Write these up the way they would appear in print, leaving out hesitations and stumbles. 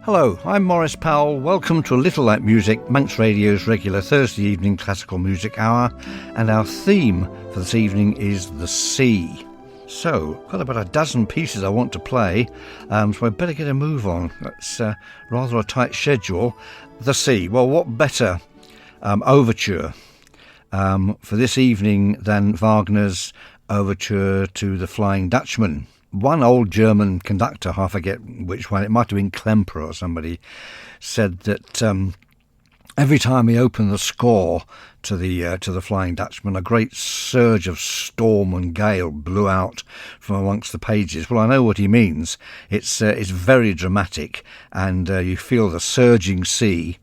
Hello, I'm Maurice Powell. Welcome to A Little Like Music, Manx Radio's regular Thursday evening classical music hour, and our theme for this evening is the sea. So, I've got about a dozen pieces I want to play, so I better get a move on. That's rather a tight schedule. The sea, well, what better overture for this evening than Wagner's overture to The Flying Dutchman. One old German conductor, I forget which one, it might have been Klemperer or somebody, said that every time he opened the score to the Flying Dutchman, a great surge of storm and gale blew out from amongst the pages. Well, I know what he means. It's very dramatic, and you feel the surging sea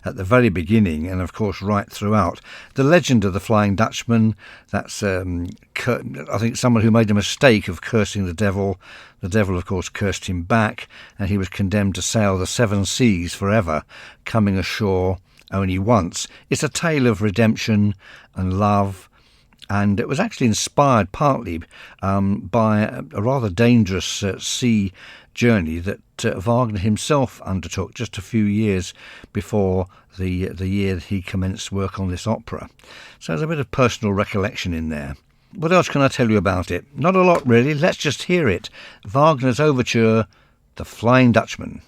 at the very beginning and, of course, right throughout. The legend of the Flying Dutchman, that's, I think, someone who made a mistake of cursing the devil. The devil, of course, cursed him back, and he was condemned to sail the seven seas forever, coming ashore only once. It's a tale of redemption and love, and it was actually inspired partly by a rather dangerous sea journey that Wagner himself undertook just a few years before the year that he commenced work on this opera. So there's a bit of personal recollection in there. What else can I tell you about it? Not a lot, really. Let's just hear it. Wagner's overture, The Flying Dutchman.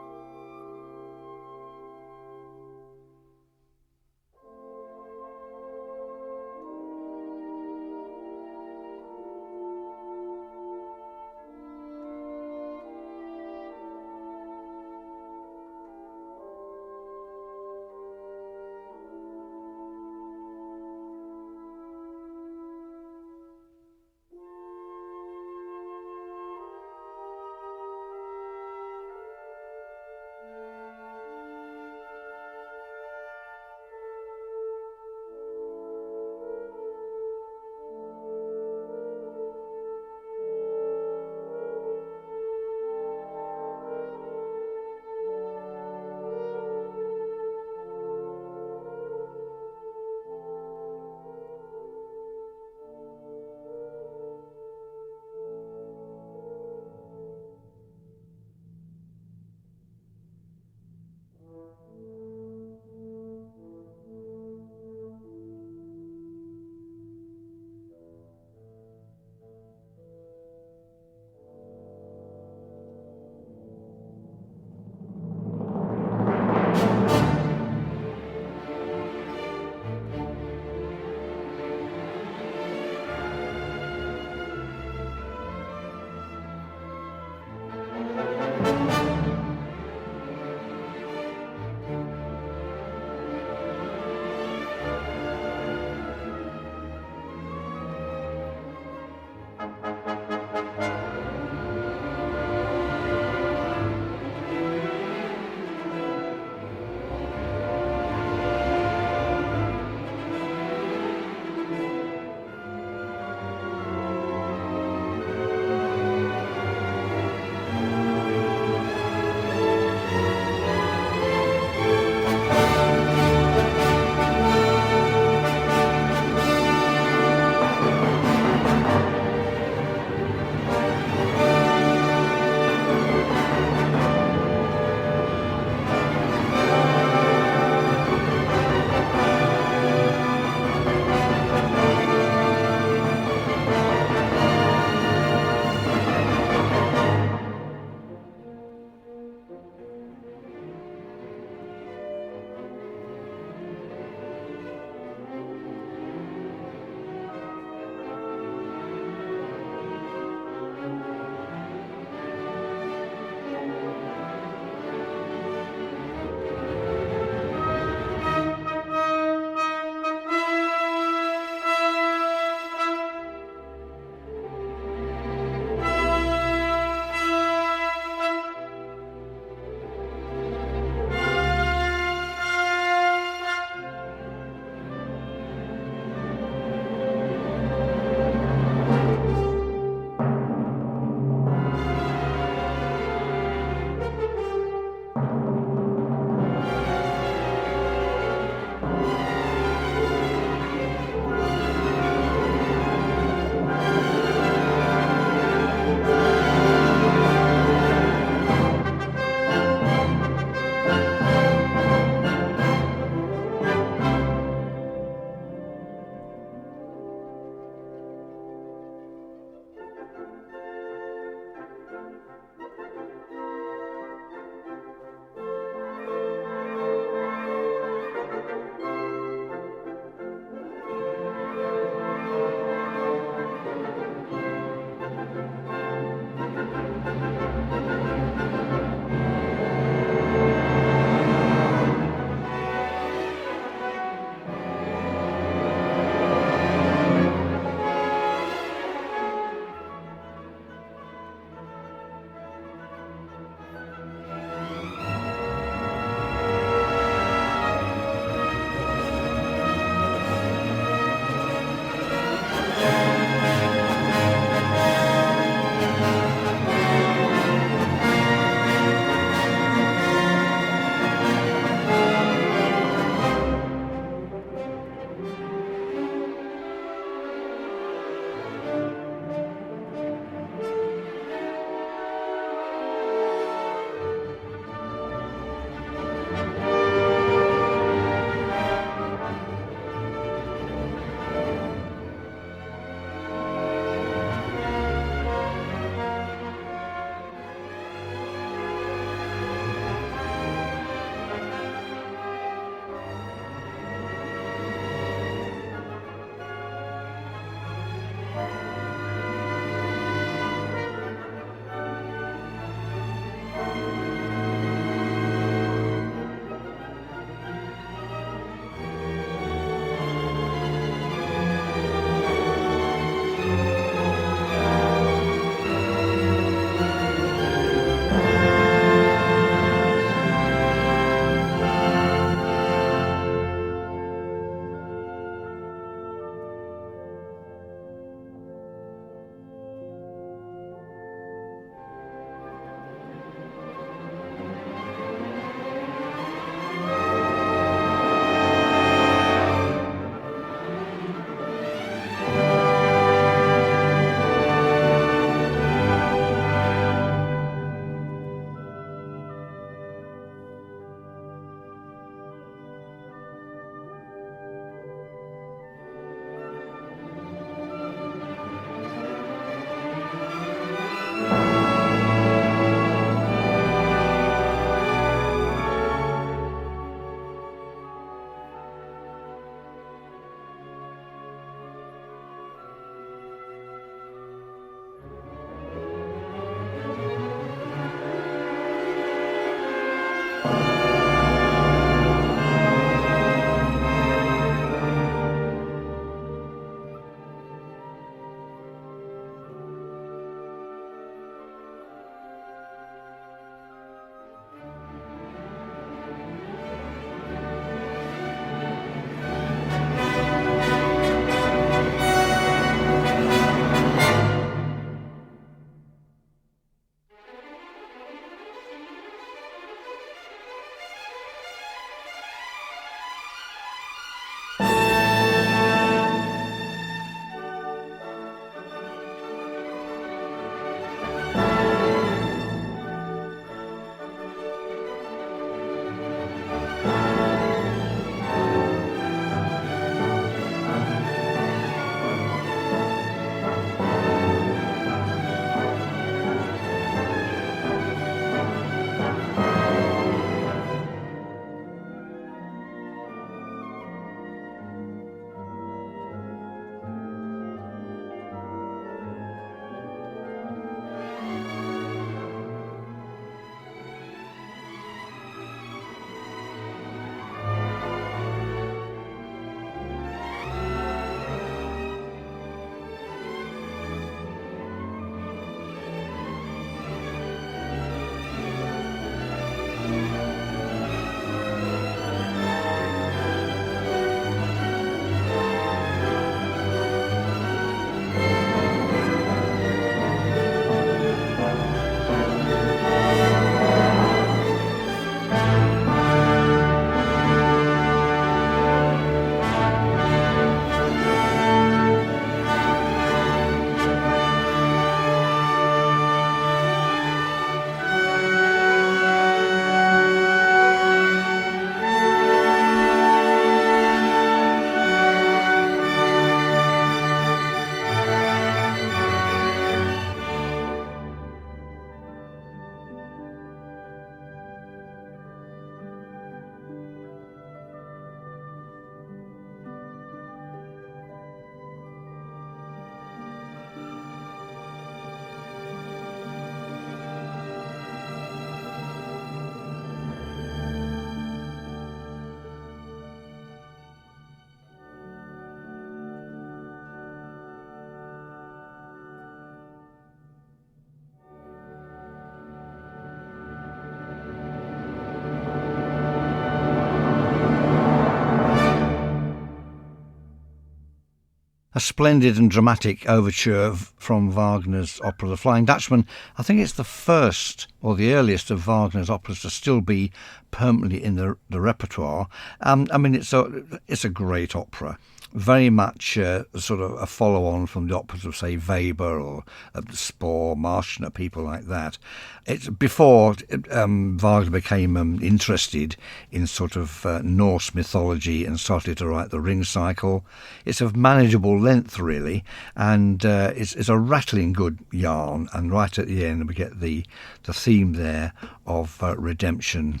a splendid and dramatic overture from Wagner's opera The Flying Dutchman. I think it's the first or the earliest of Wagner's operas to still be permanently in the repertoire. I mean, it's a great opera. Very much sort of a follow-on from the operas of, say, Weber or Spohr, Marschner, people like that. It's before Wagner became interested in sort of Norse mythology and started to write the Ring Cycle. It's of manageable length, really, and it's a rattling good yarn. And right at the end, we get the theme there of redemption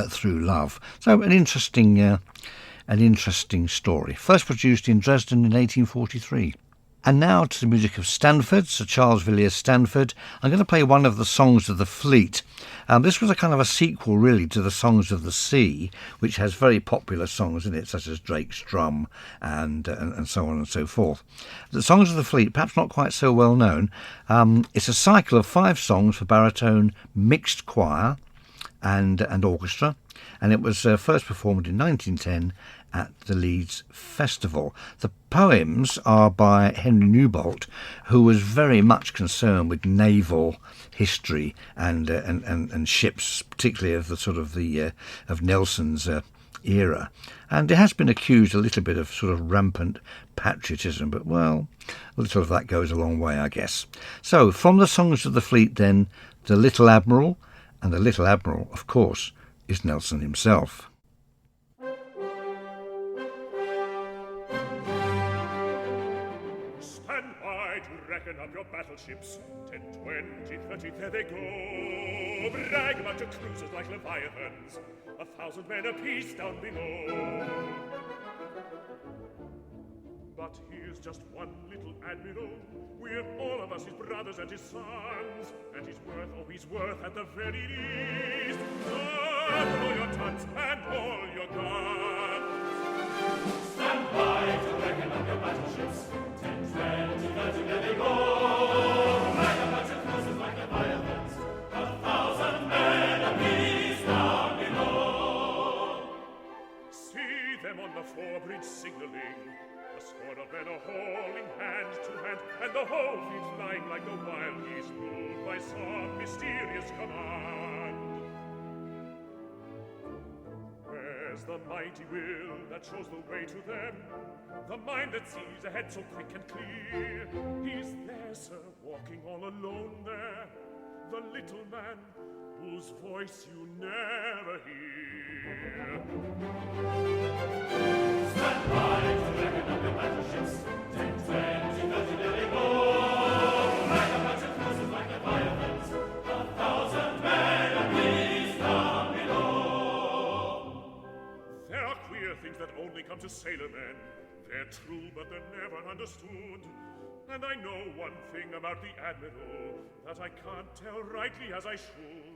through love. So an interesting story. First produced in Dresden in 1843. And now to the music of Stanford, Sir Charles Villiers Stanford. I'm going to play one of the Songs of the Fleet. This was a kind of a sequel, really, to the Songs of the Sea, which has very popular songs in it, such as Drake's Drum and so on and so forth. The Songs of the Fleet, perhaps not quite so well known. It's a cycle of 5 songs for baritone, mixed choir and orchestra, and it was first performed in 1910 at the Leeds Festival. The poems are by Henry Newbolt, who was very much concerned with naval history and ships, particularly of the sort of of Nelson's era. And it has been accused a little bit of sort of rampant patriotism, but well, a little of that goes a long way, I guess. So from the Songs of the Fleet, then, the Little Admiral, and the Little Admiral, of course, is Nelson himself. Stand by to reckon up your battleships. 10, 20, 30, there they go. Brag about your cruisers like Leviathans. 1,000 men apiece down below. But here's just one little admiral. We're all of us his brothers and his sons, and he's worth all he's worth at the very least. Stand all your tons and all your guns. Stand by to reckon up your battleships. 10, 20, 30, there they go. Like a bunch of cruisers like Leviathans. 1,000 men apiece down below. See them on the forebridge signaling. A score of men are hauling hand to hand, and the whole fleet flying like the wild geese, ruled by some mysterious command. Where's the mighty will that shows the way to them? The mind that sees ahead so quick and clear. He's there, sir, walking all alone there, the little man whose voice you never hear. Stand by to reckon up your battleships. 10, 20, 30, there they go. Like a bunch of cruisers like Leviathans. 1,000 men apiece down below. There are queer things that only come to sailormen. They're true, but they're never understood. And I know one thing about the Admiral that I can't tell rightly as I should.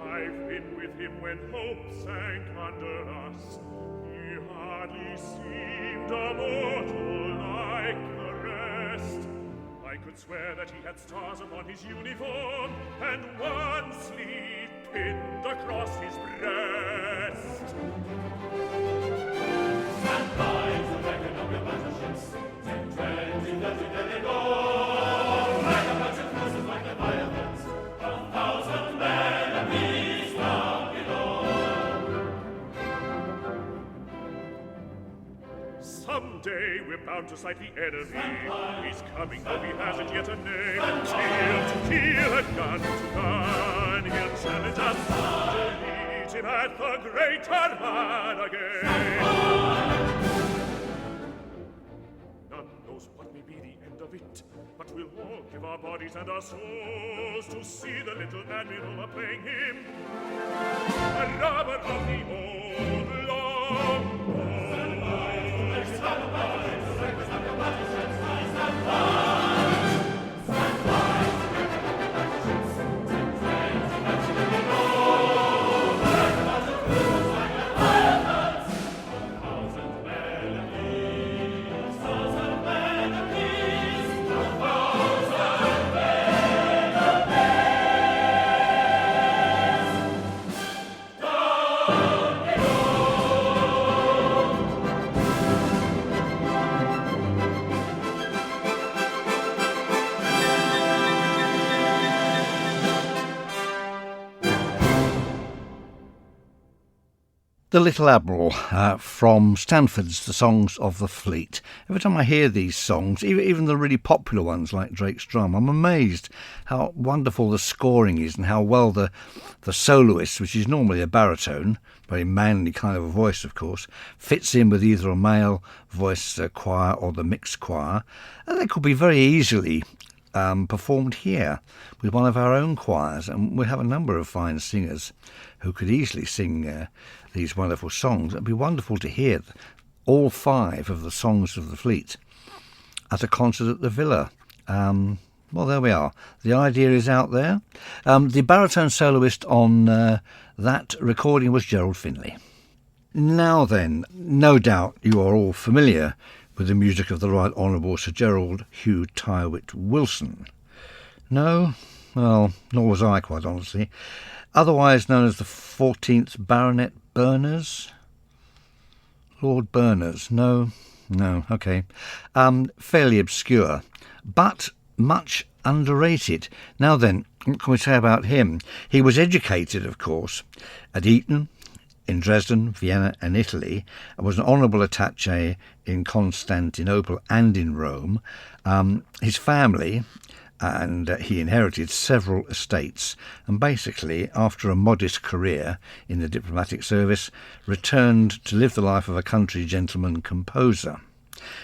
I've been with him when hope sank under us. He hardly seemed a mortal like the rest. I could swear that he had stars upon his uniform and one sleeve pinned across his breast. Stand by to reckon up your battleships. 10, 20, 30, there they go. Like a bunch of cruisers like Leviathans. 1,000 men apiece down below. Someday we're bound to sight the enemy. He's coming, though he hasn't yet a name. Kill to kill and gun to gun. He'll challenge us to meet him at the great Armada again. None knows what may be the end of it, but we'll all give our bodies and our souls to see the little Admiral playing him, a robber of the old long. Stand by to reckon up your battleships. Stand by. Stand by to reckon up your battleships. 10, 20, 30, there they go. Like a bunch of cruisers like Leviathans. 1,000 men apiece. 1,000 men apiece. 1,000 men apiece. Down below. The Little Admiral from Stanford's The Songs of the Fleet. Every time I hear these songs, even the really popular ones like Drake's Drum, I'm amazed how wonderful the scoring is and how well the soloist, which is normally a baritone, very manly kind of a voice of course, fits in with either a male voice choir or the mixed choir. And they could be very easily performed here with one of our own choirs, and we have a number of fine singers who could easily sing these wonderful songs. It'd be wonderful to hear all 5 of the Songs of the Fleet at a concert at the Villa. Well, there we are. The idea is out there. The baritone soloist on that recording was Gerald Finley. Now then, no doubt you are all familiar with the music of the Right Honourable Sir Gerald Hugh Tyrwhitt Wilson. No? Well, nor was I, quite honestly. Otherwise known as the 14th Baronet Berners? Lord Berners? No, okay. Fairly obscure, but much underrated. Now then, what can we say about him? He was educated, of course, at Eton, in Dresden, Vienna and Italy, and was an honourable attaché in Constantinople and in Rome. His family, and he inherited several estates, and basically, after a modest career in the diplomatic service, returned to live the life of a country gentleman composer.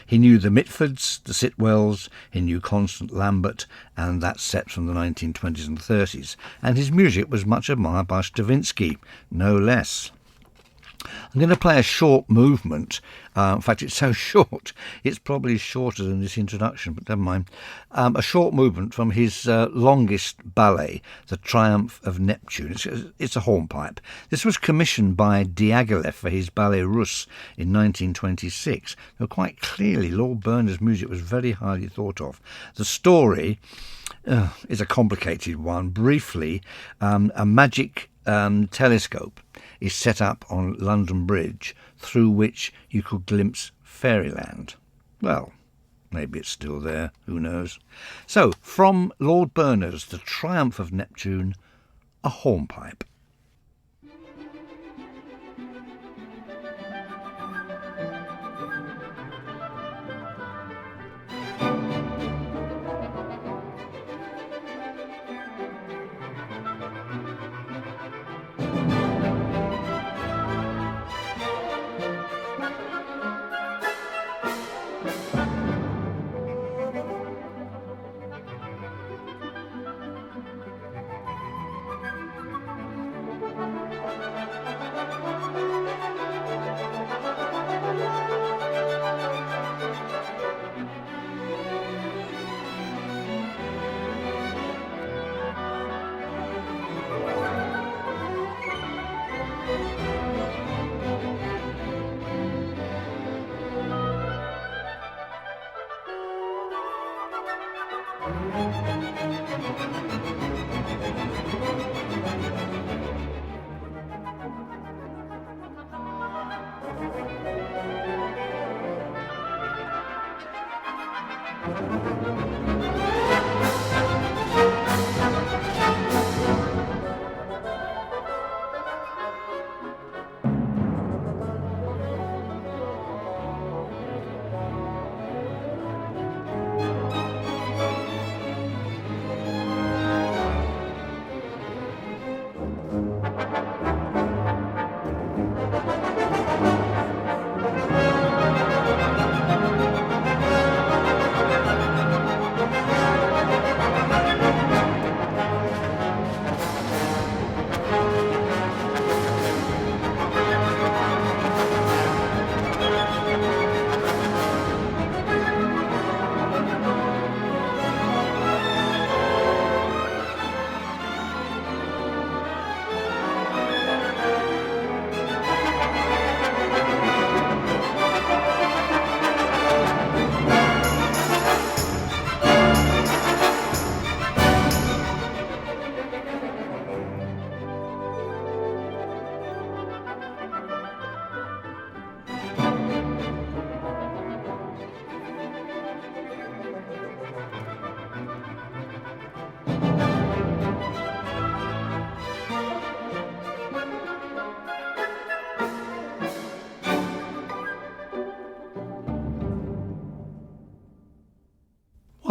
He knew the Mitfords, the Sitwells, he knew Constant Lambert, and that set from the 1920s and 30s, and his music was much admired by Stravinsky, no less. I'm going to play a short movement. In fact, it's so short, it's probably shorter than this introduction, but never mind. A short movement from his longest ballet, The Triumph of Neptune. It's a hornpipe. This was commissioned by Diaghilev for his ballet Russe in 1926. Now, quite clearly, Lord Berners' music was very highly thought of. The story is a complicated one. Briefly, a magic telescope is set up on London Bridge through which you could glimpse fairyland. Well, maybe it's still there, who knows. So, from Lord Berners' The Triumph of Neptune, a hornpipe.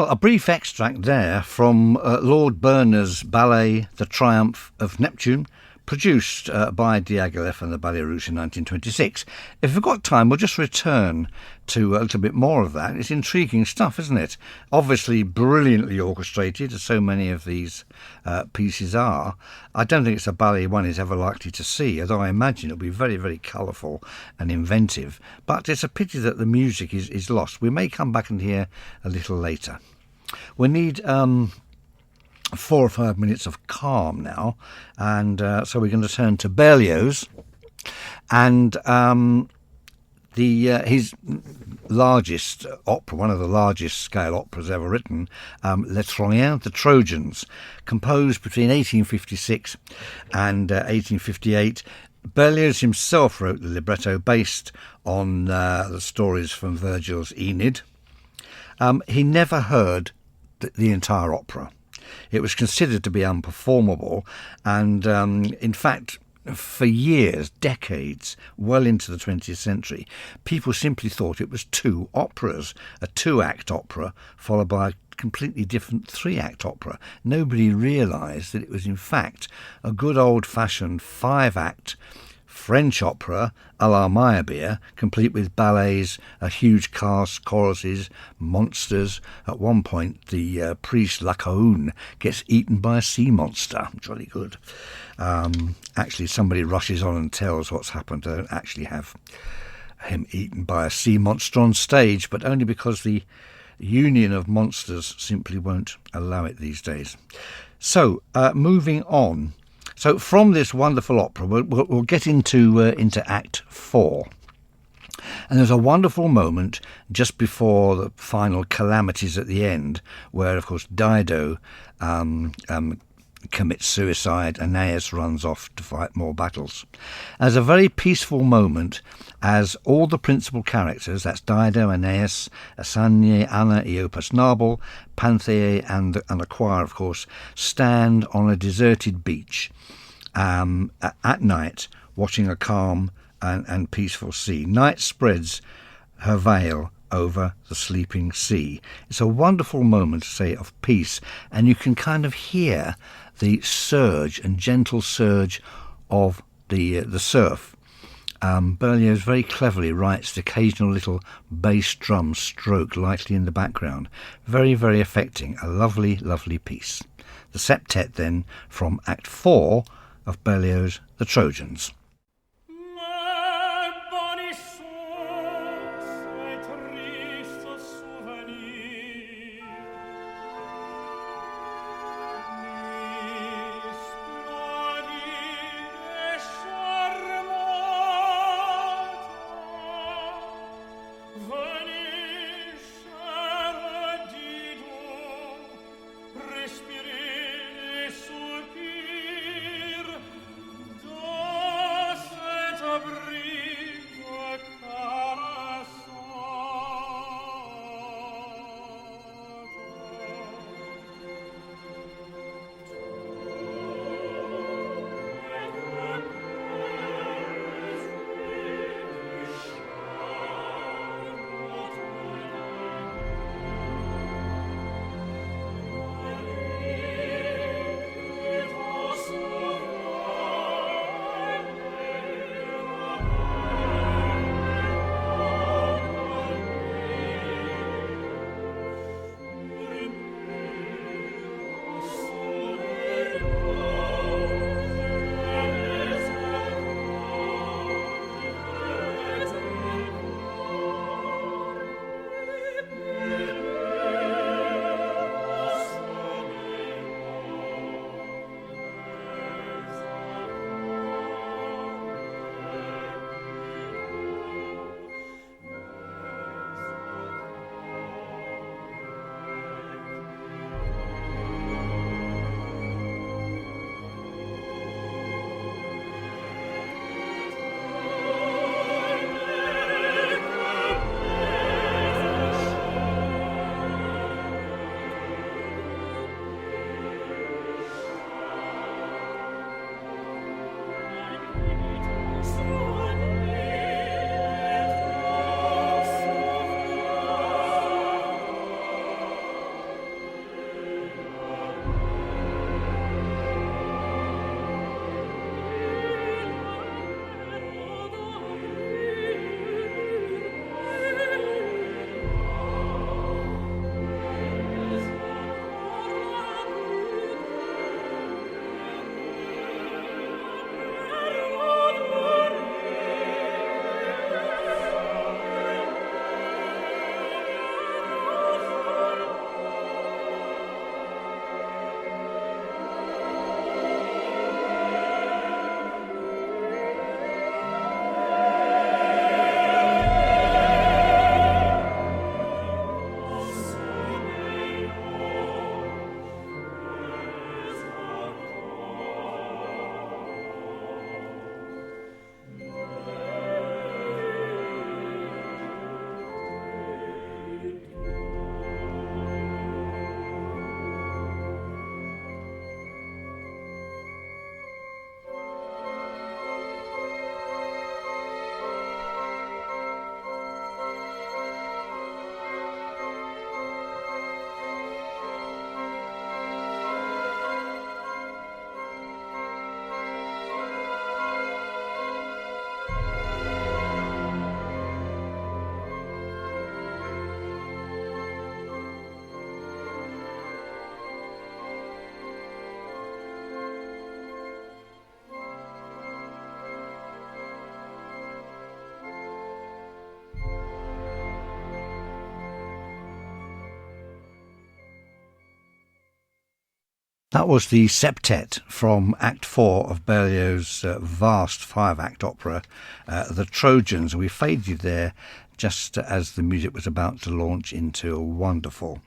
Well, a brief extract there from Lord Berner's ballet The Triumph of Neptune, produced by Diaghilev and the Ballet Russe in 1926. If we've got time, we'll just return to a little bit more of that. It's intriguing stuff, isn't it? Obviously brilliantly orchestrated, as so many of these pieces are. I don't think it's a ballet one is ever likely to see, although I imagine it'll be very, very colourful and inventive. But it's a pity that the music is lost. We may come back and hear a little later. We need 4 or 5 minutes of calm now, and so we're going to turn to Berlioz and his largest opera, one of the largest scale operas ever written, Les Troyens, the Trojans, composed between 1856 and 1858. Berlioz himself wrote the libretto based on the stories from Virgil's Aeneid. He never heard the entire opera. It was considered to be unperformable, and in fact, for years, decades, well into the 20th century, people simply thought it was 2 operas, a 2-act opera followed by a completely different 3-act opera. Nobody realised that it was in fact a good old-fashioned 5-act French opera à la Meyerbeer, complete with ballets, a huge cast, choruses, monsters. At one point, the priest Lacaune gets eaten by a sea monster. Jolly good. Actually, somebody rushes on and tells what's happened. They don't actually have him eaten by a sea monster on stage, but only because the union of monsters simply won't allow it these days. So, moving on. So from this wonderful opera, we'll get into Act 4. And there's a wonderful moment just before the final calamities at the end, where, of course, Dido commits suicide, Aeneas runs off to fight more battles. There's a very peaceful moment as all the principal characters, that's Dido, Aeneas, Asanie, Anna, Eopas Nabal, Panthea and a choir, of course, stand on a deserted beach at night, watching a calm and peaceful sea. Night spreads her veil over the sleeping sea. It's a wonderful moment, to say, of peace, and you can kind of hear the surge and gentle surge of the surf. Berlioz very cleverly writes the occasional little bass drum stroke lightly in the background. Very, very affecting. A lovely, lovely piece. The septet then from Act 4 of Berlioz' The Trojans. That was the septet from Act 4 of Berlioz's vast 5-act opera, The Trojans. We faded there just as the music was about to launch into a wonderful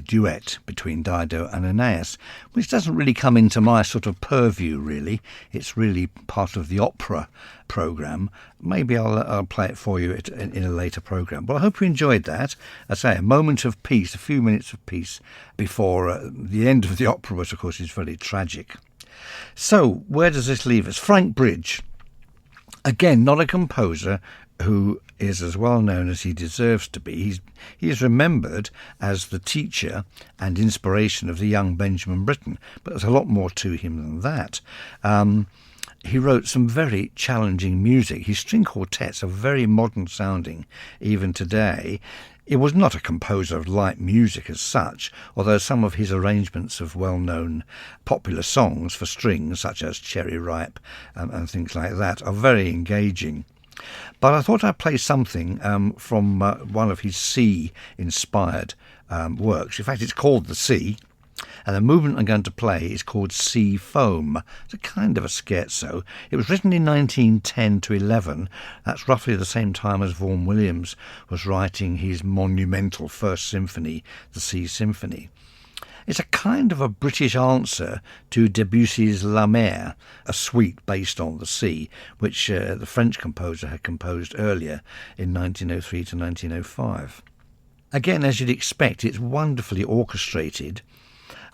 duet between Dido and Aeneas, which doesn't really come into my sort of purview, really. It's really part of the opera programme. Maybe I'll play it for you in a later programme. Well, I hope you enjoyed that. I say, a moment of peace, a few minutes of peace before the end of the opera, which of course is very tragic. So, where does this leave us? Frank Bridge. Again, not a composer who is as well known as he deserves to be. He is remembered as the teacher and inspiration of the young Benjamin Britten, but there's a lot more to him than that. He wrote some very challenging music. His string quartets are very modern sounding even today. He was not a composer of light music as such, although some of his arrangements of well-known popular songs for strings, such as Cherry Ripe and things like that, are very engaging. But I thought I'd play something from one of his sea-inspired works. In fact, it's called The Sea, and the movement I'm going to play is called Sea Foam. It's a kind of a scherzo. It was written in 1910 to 11. That's roughly the same time as Vaughan Williams was writing his monumental first symphony, the Sea Symphony. It's a kind of a British answer to Debussy's La Mer, a suite based on the sea, which the French composer had composed earlier in 1903 to 1905. Again, as you'd expect, it's wonderfully orchestrated.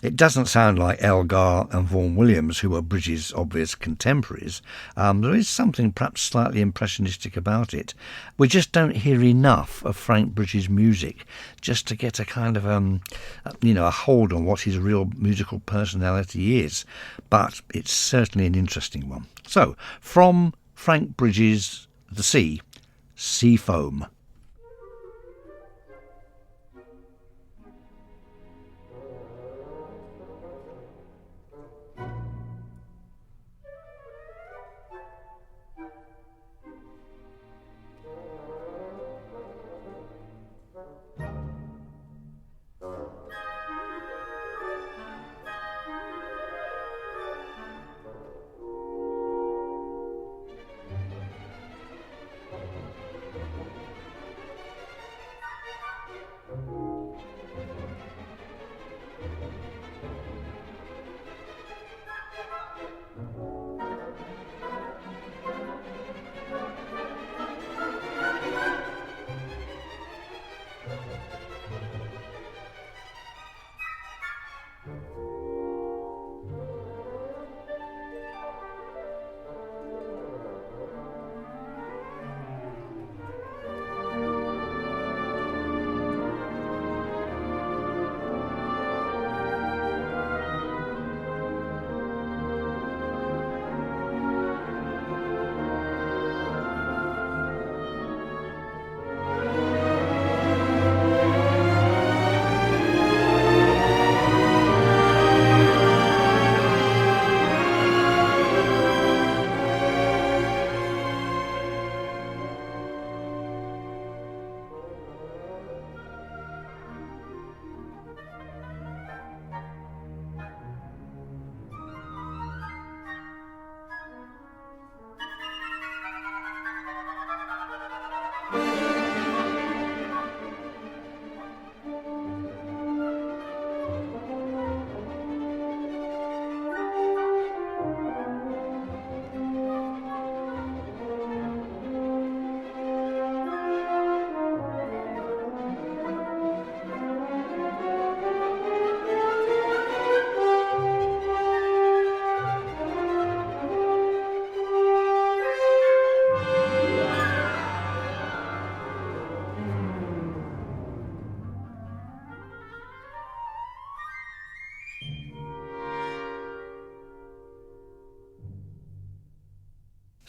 It doesn't sound like Elgar and Vaughan Williams, who were Bridges' obvious contemporaries. There is something perhaps slightly impressionistic about it. We just don't hear enough of Frank Bridges' music just to get a kind of, a hold on what his real musical personality is. But it's certainly an interesting one. So, from Frank Bridges' The Sea, Sea Foam.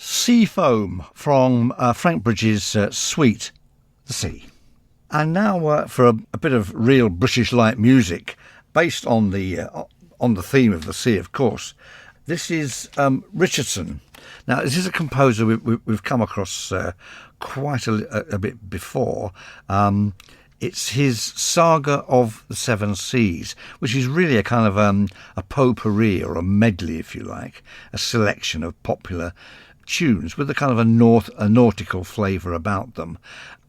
Sea Foam from Frank Bridges' suite, The Sea. And now for a bit of real British light music based on the theme of the sea, of course. This is Richardson. Now, this is a composer we've come across quite a bit before. It's his Saga of the Seven Seas, which is really a kind of a potpourri or a medley, if you like, a selection of popular tunes with a kind of a nautical flavour about them.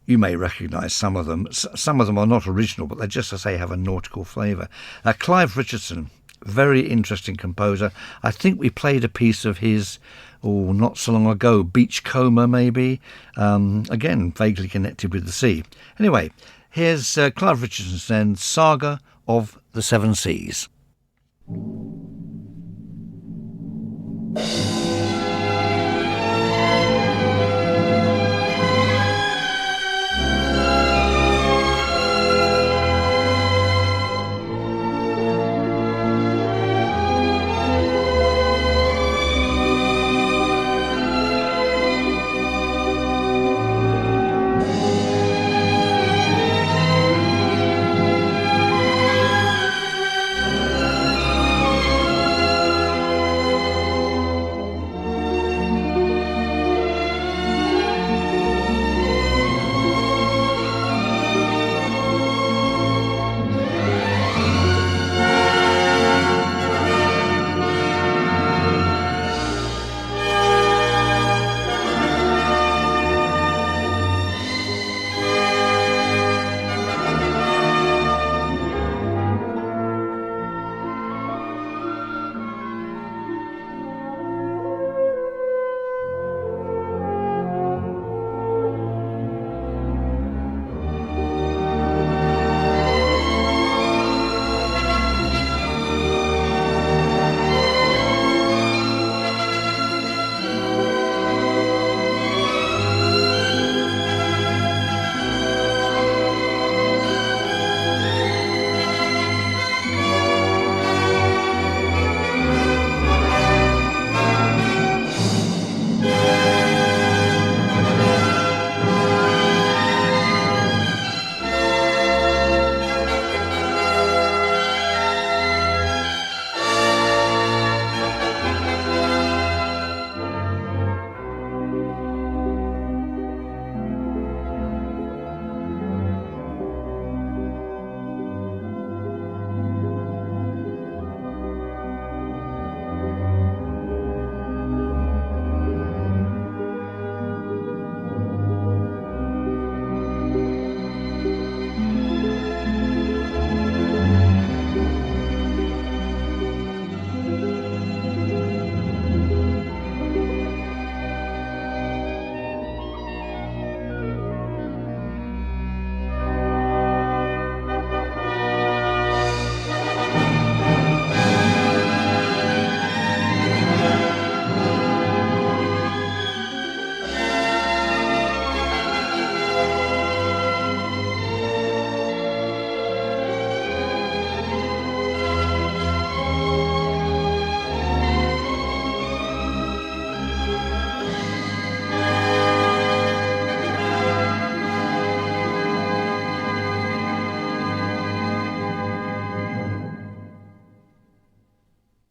You may recognise some of them. Some of them are not original, but they just, as I say, have a nautical flavour. Clive Richardson, very interesting composer. I think we played a piece of his, not so long ago, Beachcomber maybe. Again, vaguely connected with the sea. Anyway, here's Clive Richardson and Saga of the Seven Seas.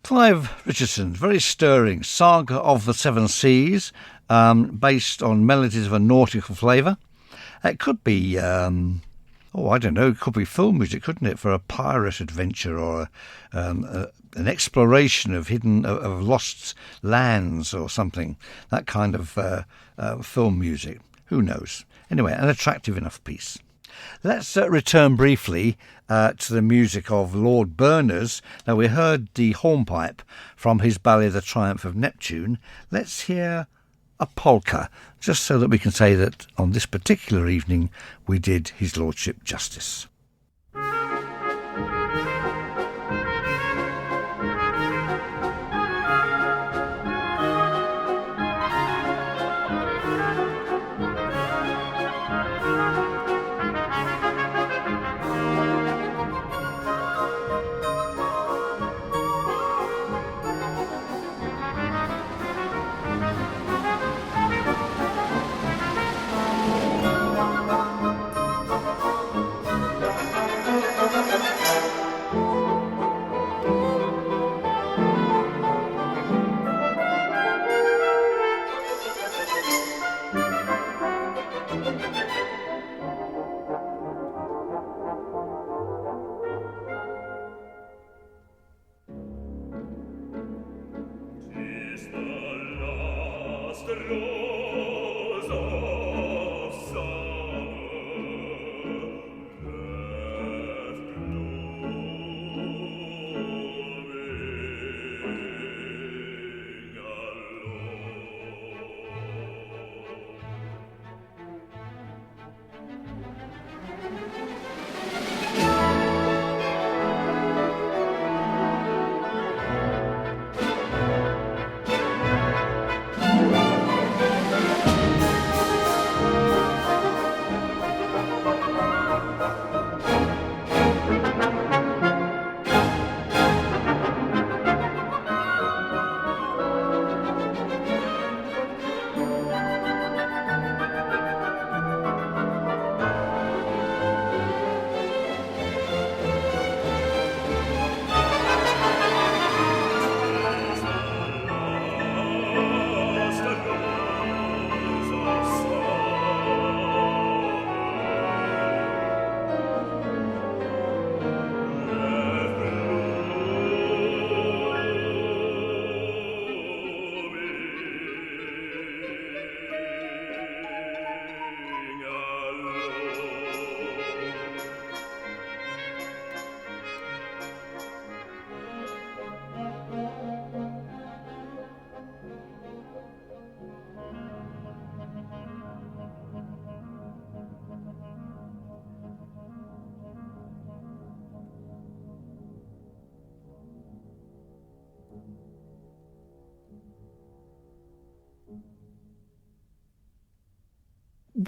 Clive Richardson, very stirring Saga of the Seven Seas, based on melodies of a nautical flavour. It could be, I don't know, it could be film music, couldn't it, for a pirate adventure or an exploration of of lost lands or something, that kind of film music. Who knows? Anyway, an attractive enough piece. Let's return briefly to the music of Lord Berners. Now, we heard the hornpipe from his ballet The Triumph of Neptune. Let's hear a polka, just so that we can say that on this particular evening we did His Lordship justice.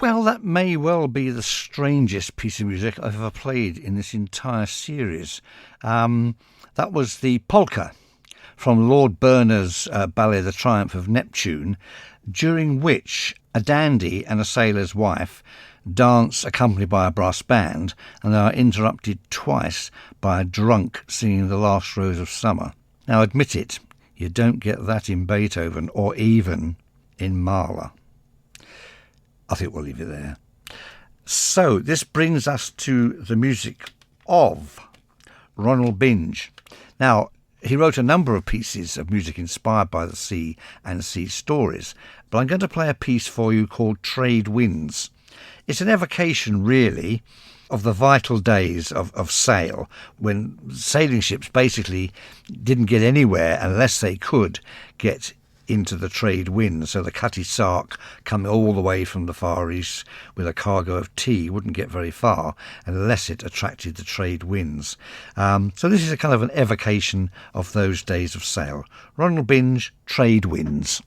Well, that may well be the strangest piece of music I've ever played in this entire series. That was the polka from Lord Berner's ballet The Triumph of Neptune, during which a dandy and a sailor's wife dance accompanied by a brass band, and they are interrupted twice by a drunk singing The Last Rose of Summer. Now, admit it, you don't get that in Beethoven or even in Mahler. I think we'll leave it there. So this brings us to the music of Ronald Binge. Now, he wrote a number of pieces of music inspired by the sea and sea stories, but I'm going to play a piece for you called Trade Winds. It's an evocation, really, of the vital days of sail, when sailing ships basically didn't get anywhere unless they could get into the trade winds. So the Cutty Sark, coming all the way from the Far East with a cargo of tea, wouldn't get very far unless it attracted the trade winds. So this is a kind of an evocation of those days of sail. Ronald Binge, Trade Winds.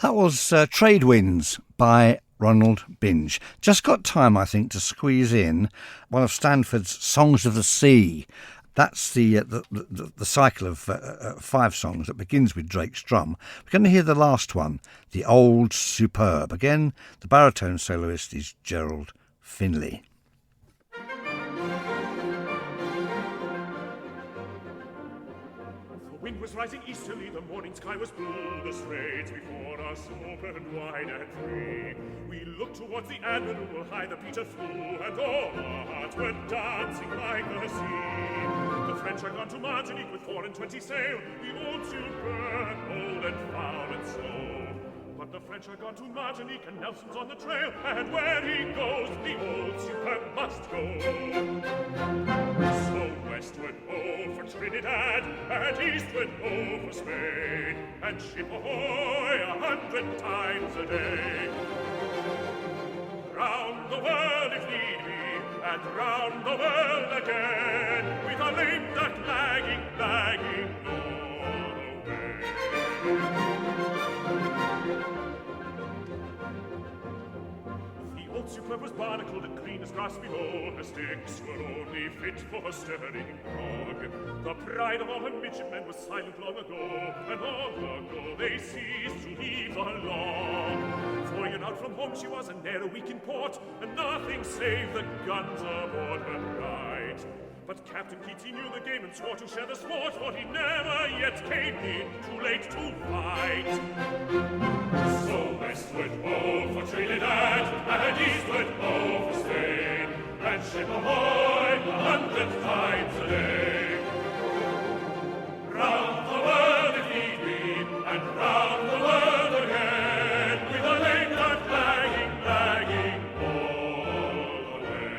That was Trade Winds by Ronald Binge. Just got time, I think, to squeeze in one of Stanford's Songs of the Sea. That's the cycle of 5 songs that begins with Drake's drum. We're going to hear the last one, The Old Superb. Again, the baritone soloist is Gerald Finley. The wind was rising easterly, the morning sky was blue, the straits before us opened wide and free. We looked towards the Admiral, high the Peter flew, and all our hearts were dancing like the sea. The French are gone to Martinique with 24 sail, the old Superb, old and foul and slow. But the French are gone to Martinique and Nelson's on the trail, and where he goes, the old Superb must go. So westward, oh, for Trinidad, and eastward, oh, for Spain, and ship ahoy 100 times a day. Round the world if need be, and round the world again, with a lame duck lagging all the way. The old Superb was barnacled and green as grass below. Her sticks were only fit for stirring grog. The pride of all her midshipmen was silent long ago, and long ago they ceased to heave the law. Foiled out from home she was, and ne'er a week in port, and nothing save the guns aboard her right. But Captain Keats, he knew the game and swore to share the sport, for he never yet came in too late to fight. So westward, oh, for Trinidad, and eastward, oh, for Spain, and ship ahoy 100 times a day. Round the world if need be, and round the world again, with a lame duck lagging all the way.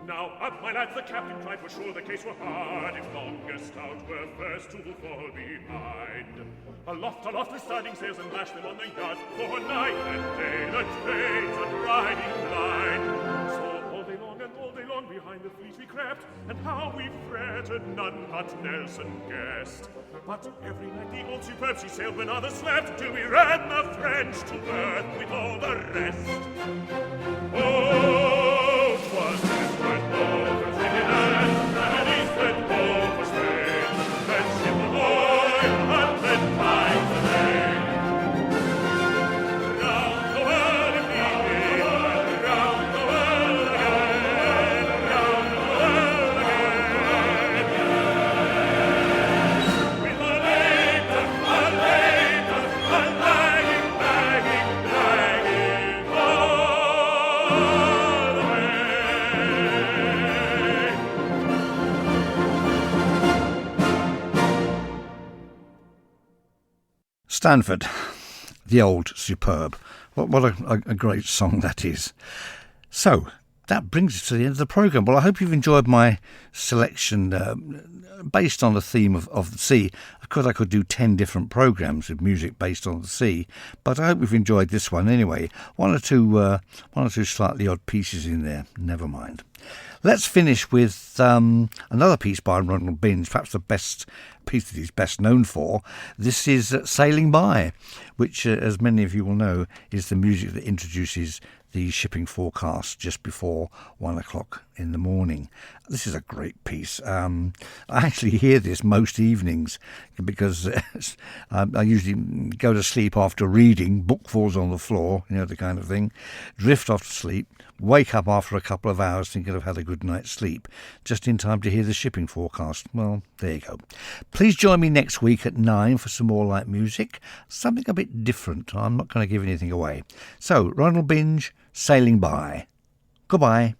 Now up, my lads, the captain cried, for sure the case were hard, if longest out were first to fall behind. Aloft, with standing sails, and lash them on the yard, for night and day the trades are riding blind. So all day long behind the fleet we crept, and how we fretted none but Nelson guessed. But every night the old Superb she sailed when others slept, till we ran the French to earth with all the rest. Oh, 'twas westward, oh, for Trinidad, and eastward, oh, for Spain, and ship ahoy 100 times a day. Round the world if need be, and round the world again, round the world again. With a lame duck, lagging all the way. Stanford, The Old Superb. What a great song that is. So, that brings us to the end of the programme. Well, I hope you've enjoyed my selection based on the theme of the sea. Of course, I could do 10 different programmes with music based on the sea, but I hope you've enjoyed this one anyway. One or two slightly odd pieces in there. Never mind. Let's finish with another piece by Ronald Binge, perhaps the best piece that he's best known for. This is Sailing By, which, as many of you will know, is the music that introduces the shipping forecast just before 1 o'clock in the morning. This is a great piece. I actually hear this most evenings because I usually go to sleep after reading, book falls on the floor, you know, the kind of thing, drift off to sleep, wake up after a couple of hours thinking I've had a good night's sleep, just in time to hear the shipping forecast. Well, there you go. Please join me next week at 9 for some more light music, something a bit different. I'm not going to give anything away. So, Ronald Binge, Sailing By. Goodbye.